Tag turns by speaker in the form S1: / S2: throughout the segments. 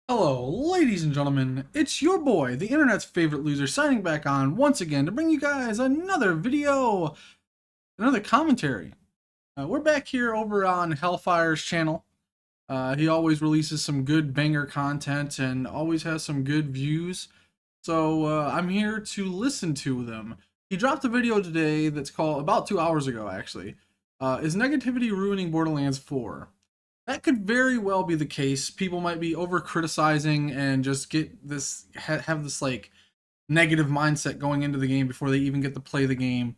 S1: Hello, ladies and gentlemen, it's your boy, the internet's favorite loser, signing back on once again to bring you guys another video, another commentary. We're back here over on Hellfire's channel. He always releases some good banger content and always has some good views, so I'm here to listen to them. He dropped a video today that's called, about 2 hours ago actually, Is Negativity Ruining Borderlands 4? That could very well be the case. People might be over criticizing and just get this have this like negative mindset going into the game before they even get to play the game.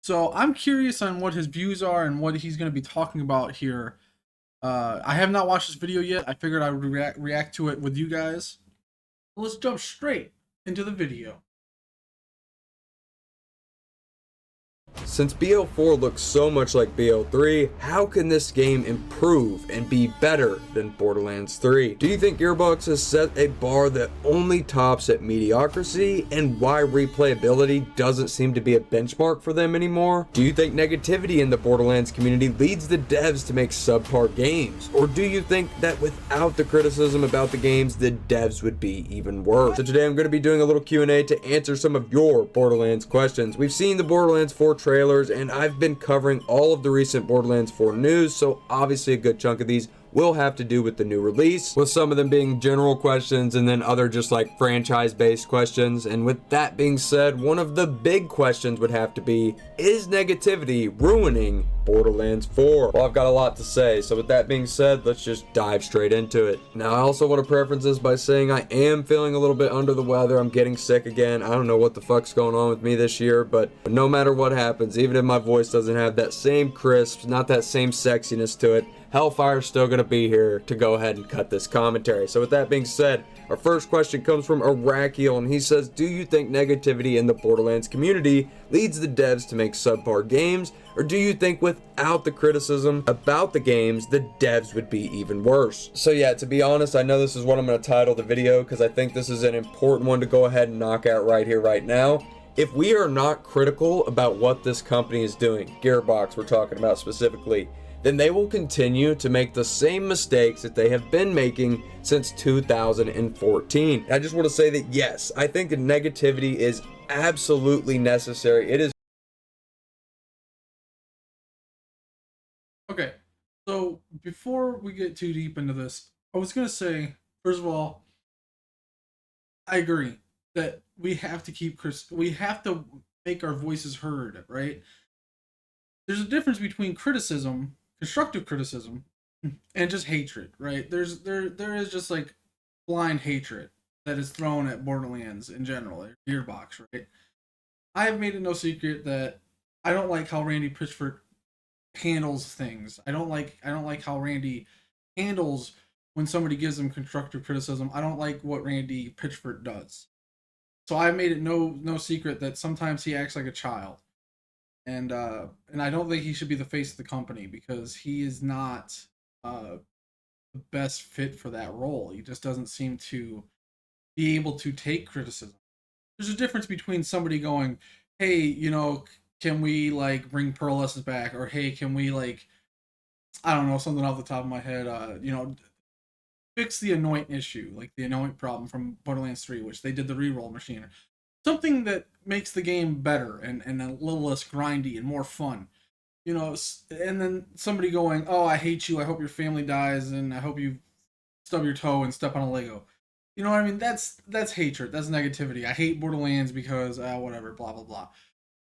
S1: So I'm curious on what his views are and what he's going to be talking about here. I have not watched this video yet. I figured I would react to it with you guys. Let's jump straight into the video.
S2: Since BO4 looks so much like BO3, how can this game improve and be better than Borderlands 3? Do you think Gearbox has set a bar that only tops at mediocrity, and why replayability doesn't seem to be a benchmark for them anymore? Do you think negativity in the Borderlands community leads the devs to make subpar games? Or do you think that without the criticism about the games, the devs would be even worse? So today I'm going to be doing a little Q&A to answer some of your Borderlands questions. We've seen the Borderlands 4 trailers, and I've been covering all of the recent Borderlands 4 news, so obviously a good chunk of these will have to do with the new release, with some of them being general questions and then other just like franchise-based questions. And with that being said, one of the big questions would have to be, is negativity ruining Borderlands 4? Well, I've got a lot to say, so with that being said, let's just dive straight into it. Now, I also want to preference this by saying I am feeling a little bit under the weather. I'm getting sick again. I don't know what the fuck's going on with me this year, but no matter what happens, even if my voice doesn't have that same crisp, not that same sexiness to it, Hellfire's still going to be here to go ahead and cut this commentary. So with that being said, our first question comes from Arakiel, and he says, do you think negativity in the Borderlands community leads the devs to make subpar games, or do you think without the criticism about the games, the devs would be even worse? So yeah, to be honest, I know this is what I'm going to title the video, because I think this is an important one to go ahead and knock out right here, right now. If we are not critical about what this company is doing, Gearbox we're talking about specifically, then they will continue to make the same mistakes that they have been making since 2014. I just want to say that yes, I think that negativity is absolutely necessary. It is.
S1: Okay, so before we get too deep into this, I was going to say, first of all, I agree that we have to we have to make our voices heard, right? There's a difference between criticism, constructive criticism, and just hatred, right? There is just like blind hatred that is thrown at Borderlands in general, or Gearbox, right? I have made it no secret that I don't like how Randy Pitchford handles things. I don't like how Randy handles when somebody gives him constructive criticism. I don't like what Randy Pitchford does. So I've made it no secret that sometimes he acts like a child, and I don't think he should be the face of the company because he is not the best fit for that role. He just doesn't seem to be able to take criticism. There's a difference between somebody going, "Hey, can we like bring Pearlescence back?" or "Hey, can we like, I don't know, something off the top of my head, fix the anoint issue, like the anoint problem from Borderlands 3, which they did the reroll machine. Something that makes the game better and a little less grindy and more fun. And then somebody going, "Oh, I hate you. I hope your family dies, and I hope you stub your toe and step on a Lego." You know what I mean? That's hatred. That's negativity. I hate Borderlands because whatever, blah blah blah.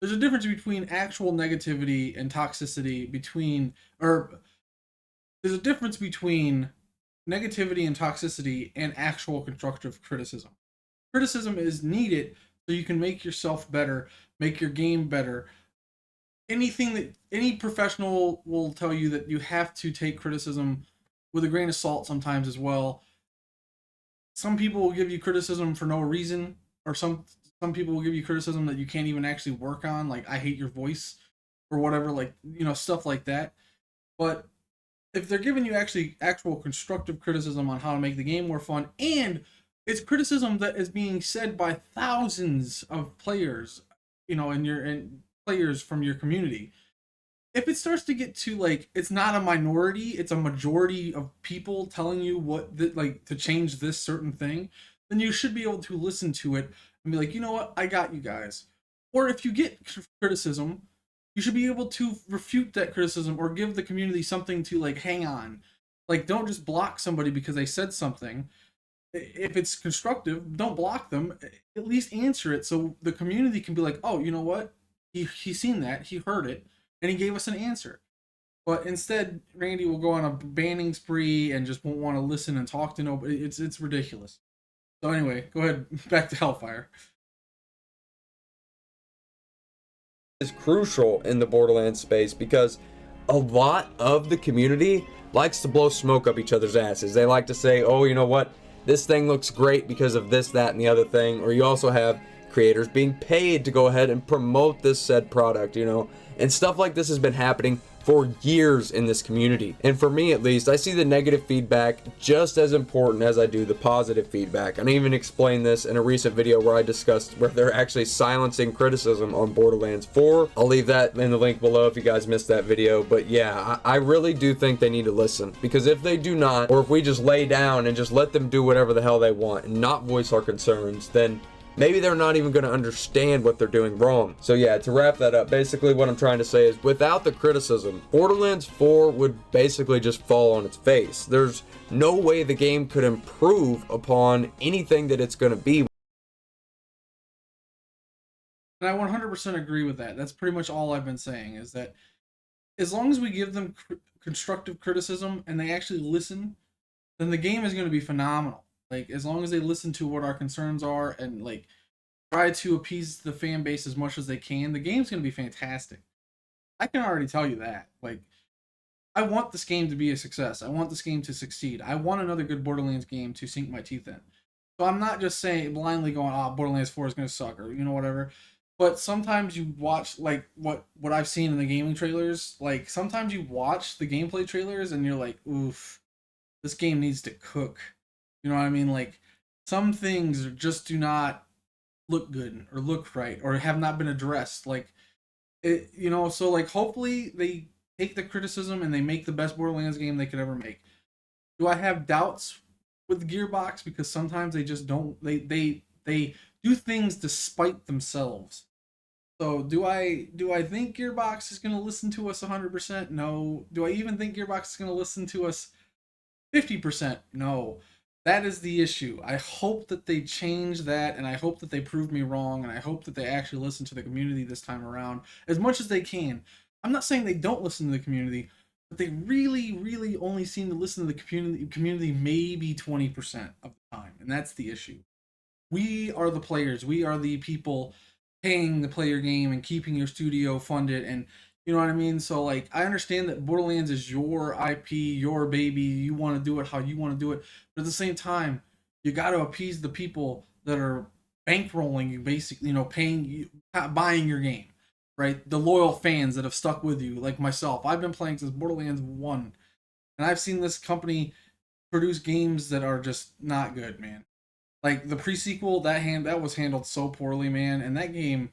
S1: There's a difference between actual negativity and toxicity or there's a difference between negativity and toxicity and actual constructive criticism. Criticism is needed so you can make yourself better, make your game better. Any professional will tell you that you have to take criticism with a grain of salt sometimes as well. Some people will give you criticism for no reason, or some people will give you criticism that you can't even actually work on, like "I hate your voice" or whatever, like stuff like that. But if they're giving you actual constructive criticism on how to make the game more fun, and it's criticism that is being said by thousands of players, and players from your community, if it starts to get to like it's not a minority, it's a majority of people telling you like to change this certain thing, then you should be able to listen to it and be like, you know what, I got you guys. Or if you get criticism, you should be able to refute that criticism or give the community something to like hang on. Like, don't just block somebody because they said something. If it's constructive, don't block them. At least answer it so the community can be like, oh, you know what? He seen that, he heard it, and he gave us an answer. But instead, Randy will go on a banning spree and just won't want to listen and talk to nobody. It's ridiculous. So anyway, go ahead, back to Hellfire.
S2: Is crucial in the Borderlands space because a lot of the community likes to blow smoke up each other's asses. They like to say, oh, you know what? This thing looks great because of this, that, and the other thing. Or you also have creators being paid to go ahead and promote this said product, you know? And stuff like this has been happening for years in this community. And for me at least, I see the negative feedback just as important as I do the positive feedback. And I even explained this in a recent video where I discussed where they're actually silencing criticism on Borderlands 4. I'll leave that in the link below if you guys missed that video. But yeah, I really do think they need to listen, because if they do not, or if we just lay down and just let them do whatever the hell they want and not voice our concerns, then maybe they're not even going to understand what they're doing wrong. So yeah, to wrap that up, basically what I'm trying to say is without the criticism, Borderlands 4 would basically just fall on its face. There's no way the game could improve upon anything that it's going to be.
S1: And I 100% agree with that. That's pretty much all I've been saying, is that as long as we give them constructive criticism and they actually listen, then the game is going to be phenomenal. Like, as long as they listen to what our concerns are and like try to appease the fan base as much as they can, the game's going to be fantastic. I can already tell you that. Like, I want this game to be a success. I want this game to succeed. I want another good Borderlands game to sink my teeth in. So I'm not just saying blindly going, "Oh, Borderlands 4 is going to suck," or whatever. But sometimes you watch like what I've seen in the gaming trailers. Like, sometimes you watch the gameplay trailers and you're like, "Oof, this game needs to cook." You know what I mean? Like, some things just do not look good or look right or have not been addressed. Like, so like hopefully they take the criticism and they make the best Borderlands game they could ever make. Do I have doubts with Gearbox because sometimes they just don't they do things despite themselves. So do I think Gearbox is going to listen to us 100%? No. Do I even think Gearbox is going to listen to us 50%? No. That is the issue. I hope that they change that, and I hope that they prove me wrong, and I hope that they actually listen to the community this time around as much as they can. I'm not saying they don't listen to the community, but they really, really only seem to listen to the community maybe 20% of the time, and that's the issue. We are the players. We are the people paying to play your game and keeping your studio funded, and you know what I mean? So like, I understand that Borderlands is your IP, your baby. You want to do it how you want to do it, but at the same time, you got to appease the people that are bankrolling you, basically, paying you, buying your game, right? The loyal fans that have stuck with you, like myself. I've been playing since Borderlands 1, and I've seen this company produce games that are just not good, man. Like the pre-sequel, that was handled so poorly, man. And that game,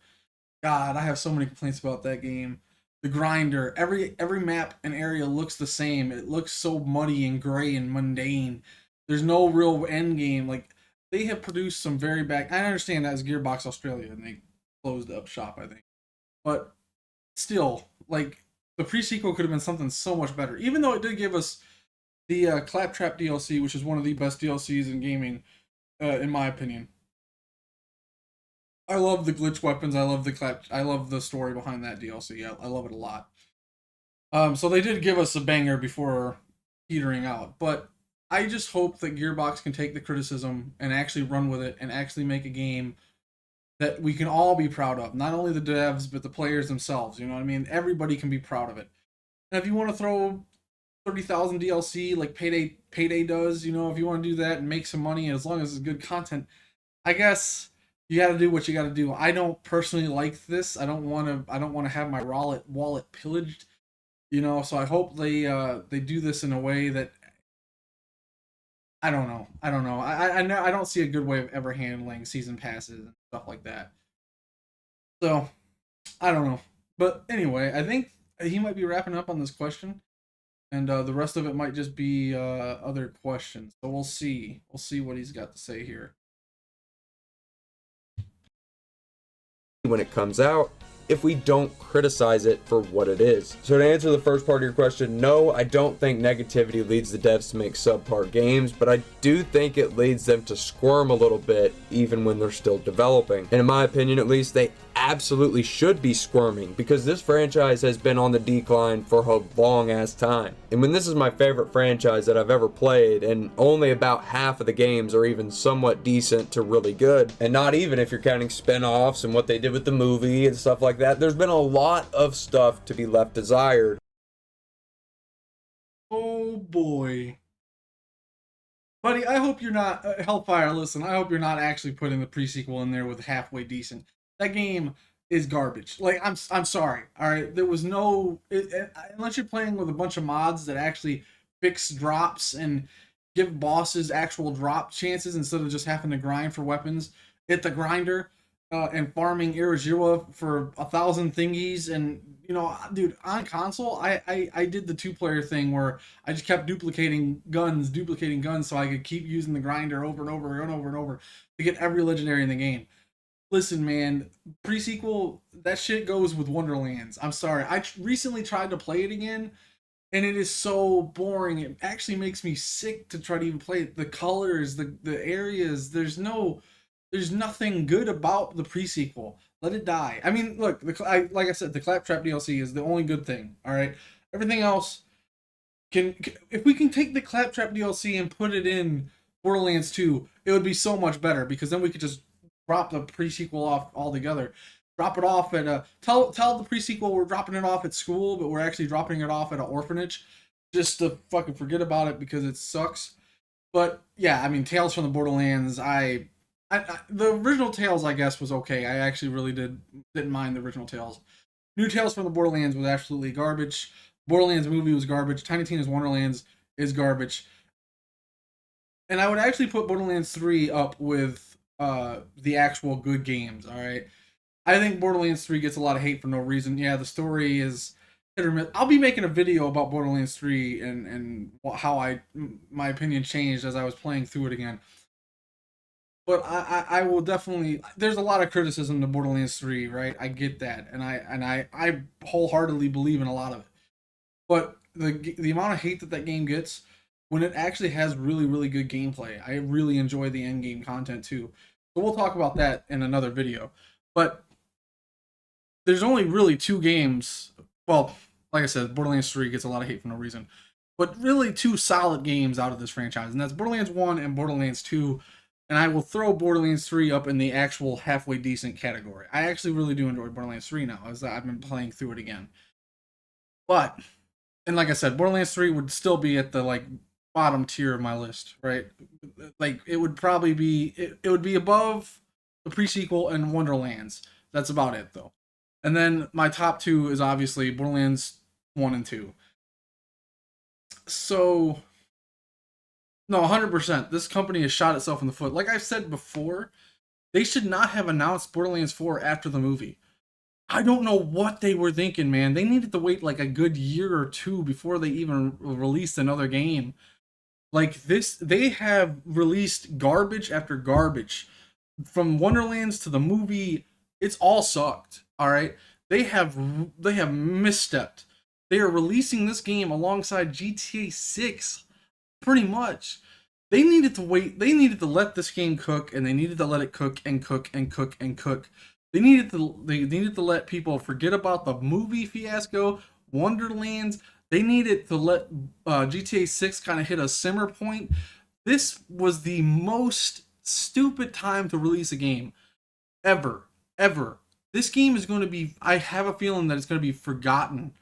S1: God, I have so many complaints about that game. The grinder, every map and area looks the same. It looks so muddy and gray and mundane. There's no real end game. Like, they have produced some very bad. I understand that as Gearbox Australia and they closed up shop, I think. But still, like, the pre-sequel could have been something so much better. Even though it did give us the Claptrap DLC, which is one of the best DLCs in gaming, in my opinion. I love the glitch weapons. I love I love the story behind that DLC. I love it a lot. So they did give us a banger before petering out, but I just hope that Gearbox can take the criticism and actually run with it and actually make a game that we can all be proud of. Not only the devs, but the players themselves. You know what I mean? Everybody can be proud of it. And if you want to throw 30,000 DLC like Payday does, if you want to do that and make some money, as long as it's good content, I guess you got to do what you got to do. I don't personally like this. I don't want to have my wallet pillaged, so I hope they do this in a way that, I don't know. I don't see a good way of ever handling season passes and stuff like that. So I don't know. But anyway, he might be wrapping up on this question, and the rest of it might just be other questions. So we'll see. We'll see what he's got to say here.
S2: When it comes out if we don't criticize it for what it is. So to answer the first part of your question, no, I don't think negativity leads the devs to make subpar games, but I do think it leads them to squirm a little bit even when they're still developing. And in my opinion, at least, they absolutely should be squirming because this franchise has been on the decline for a long ass time. And when this is my favorite franchise that I've ever played, and only about half of the games are even somewhat decent to really good, and not even if you're counting spin-offs and what they did with the movie and stuff like that, there's been a lot of stuff to be left desired.
S1: Oh boy. Buddy, I hope you're not Hellfire. Listen, I hope you're not actually putting the pre-sequel in there with halfway decent. That game is garbage. Like I'm sorry. All right, there was no unless you're playing with a bunch of mods that actually fix drops and give bosses actual drop chances instead of just having to grind for weapons. Hit the grinder and farming Irajiwa for 1,000 thingies, and you know, dude, on console, I did the 2-player thing where I just kept duplicating guns, so I could keep using the grinder over and over and over and over to get every legendary in the game. Listen, man, pre-sequel, that shit goes with Wonderlands. I'm sorry. I recently tried to play it again, and it is so boring. It actually makes me sick to try to even play it. The colors, the areas, there's nothing good about the pre-sequel. Let it die. I mean, look, like I said, the Claptrap DLC is the only good thing. All right, everything else can if we can take the Claptrap DLC and put it in Borderlands 2, it would be so much better because then we could just drop the pre-sequel off altogether. Drop it off at a tell the pre-sequel we're dropping it off at school, but we're actually dropping it off at an orphanage just to fucking forget about it because it sucks. But yeah, I mean, Tales from the Borderlands, the original Tales, I guess, was okay. I actually really didn't mind the original Tales. New Tales from the Borderlands was absolutely garbage. Borderlands movie was garbage. Tiny Tina's Wonderlands is garbage. And I would actually put Borderlands 3 up with the actual good games, all right? I think Borderlands 3 gets a lot of hate for no reason. Yeah, the story is hit or miss. I'll be making a video about Borderlands 3 and how my opinion changed as I was playing through it again. But I will definitely. There's a lot of criticism to Borderlands 3, right? I get that, and I wholeheartedly believe in a lot of it. But the amount of hate that game gets when it actually has really good gameplay, I really enjoy the end game content too. So we'll talk about that in another video. But there's only really 2 games. Well, like I said, Borderlands 3 gets a lot of hate for no reason. But really 2 solid games out of this franchise, and that's Borderlands 1 and Borderlands 2. And I will throw Borderlands 3 up in the actual halfway decent category. I actually really do enjoy Borderlands 3 now, as I've been playing through it again. But, and like I said, Borderlands 3 would still be at the like bottom tier of my list, right? Like it would probably be it would be above the pre-sequel and Wonderlands. That's about it though. And then my top 2 is obviously Borderlands 1 and 2. So no, 100%. This company has shot itself in the foot. Like I've said before, they should not have announced Borderlands 4 after the movie. I don't know what they were thinking, man. They needed to wait like a good year or 2 before they even released another game. Like this, they have released garbage after garbage. From Wonderlands to the movie, it's all sucked. All right, they have misstepped. They are releasing this game alongside GTA 6 pretty much. They needed to wait. They needed to let this game cook, and they needed to let it cook and cook and cook and cook. They needed to let people forget about the movie fiasco, Wonderlands. They needed to let GTA 6 kind of hit a simmer point. This was the most stupid time to release a game ever, ever. This game is going to be. I have a feeling that it's going to be forgotten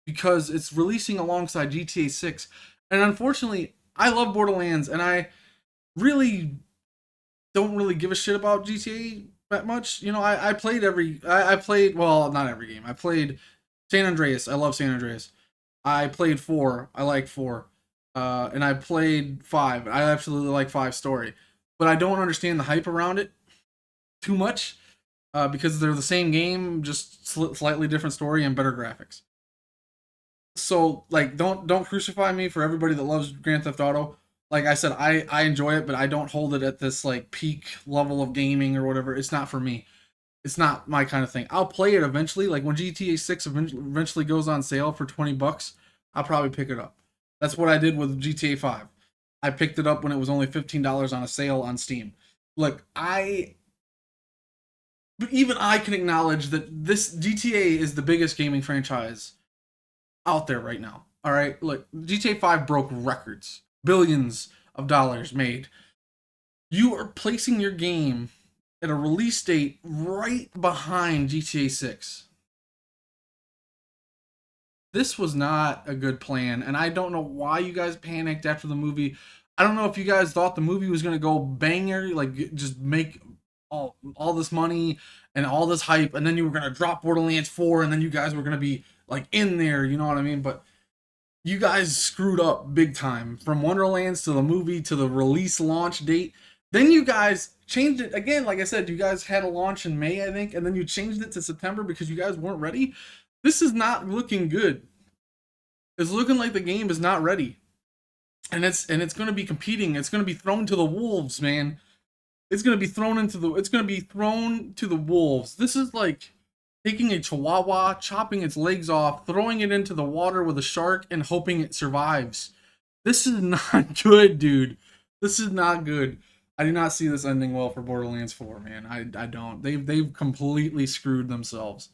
S1: because it's releasing alongside GTA 6, and unfortunately, I love Borderlands, and I really don't really give a shit about GTA that much. You know, I played I played, well, not every game. I played San Andreas. I love San Andreas. I played 4. I like 4. And I played 5. I absolutely like 5 story. But I don't understand the hype around it too much because they're the same game, just slightly different story and better graphics. So like, don't crucify me for everybody that loves Grand Theft Auto. Like I said, I enjoy it, but I don't hold it at this like peak level of gaming or whatever. It's not for me. It's not my kind of thing. I'll play it eventually. Like when GTA 6 eventually goes on sale for $20, I'll probably pick it up. That's what I did with GTA 5. I picked it up when it was only $15 on a sale on Steam. Look, but even I can acknowledge that this GTA is the biggest gaming franchise out there right now. All right, look, GTA 5 broke records, billions of dollars made. You are placing your game at a release date right behind GTA 6. This was not a good plan, and I don't know why you guys panicked after the movie. I don't know if you guys thought the movie was gonna go banger, like just make all this money and all this hype, and then you were gonna drop Borderlands 4, and then you guys were gonna be like in there, you know what I mean? But you guys screwed up big time from Wonderlands to the movie to the release launch date. Then you guys changed it again. Like I said, you guys had a launch in May, I think, and then you changed it to September because you guys weren't ready. This is not looking good. It's looking like the game is not ready. And it's going to be competing. It's going to be thrown to the wolves, man. It's going to be thrown to the wolves. This is like taking a chihuahua, chopping its legs off, throwing it into the water with a shark and hoping it survives. This is not good, dude. This is not good. I do not see this ending well for Borderlands 4, man. I don't. They've completely screwed themselves.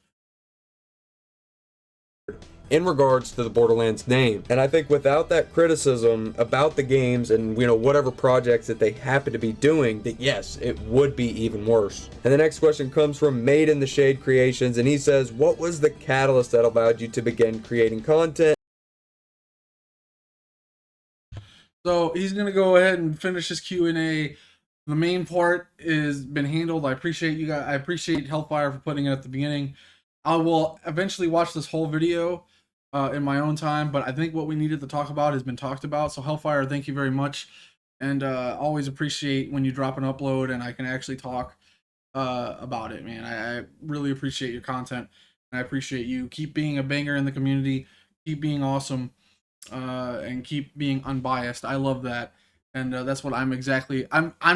S2: In regards to the Borderlands name. And I think without that criticism about the games and, whatever projects that they happen to be doing, that yes, it would be even worse. And the next question comes from Made in the Shade Creations, and he says, what was the catalyst that allowed you to begin creating content?
S1: So he's gonna go ahead and finish his Q&A. The main part is been handled. I appreciate you guys. I appreciate Hellfire for putting it at the beginning. I will eventually watch this whole video in my own time, but I think what we needed to talk about has been talked about. So Hellfire, thank you very much, and always appreciate when you drop an upload and I can actually talk about it, man. I really appreciate your content, and I appreciate you. Keep being a banger in the community. Keep being awesome, and keep being unbiased. I love that. And that's what I'm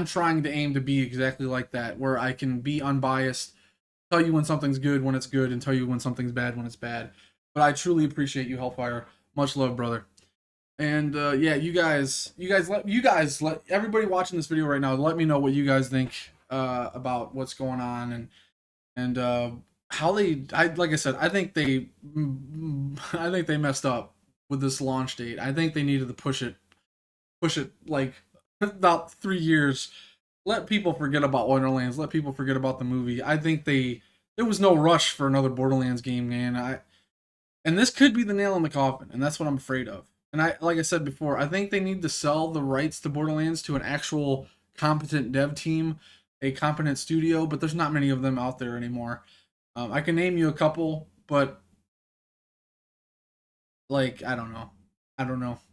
S1: trying to aim to be exactly like that, where I can be unbiased, tell you when something's good when it's good, and tell you when something's bad when it's bad. But I truly appreciate you, Hellfire. Much love, brother. And yeah, let everybody watching this video right now. Let me know what you guys think about what's going on and how they. Like I said, I think they messed up with this launch date. I think they needed to push it like about 3 years. Let people forget about Wonderlands. Let people forget about the movie. I think there was no rush for another Borderlands game, man. And this could be the nail in the coffin, and that's what I'm afraid of. And like I said before, I think they need to sell the rights to Borderlands to an actual competent dev team, a competent studio, but there's not many of them out there anymore. I can name you a couple, but like I don't know.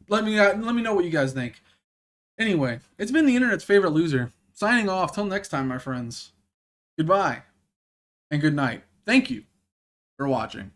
S1: Let me know what you guys think. Anyway, it's been the internet's favorite loser. Signing off. Till next time, my friends. Goodbye and good night. Thank you for watching.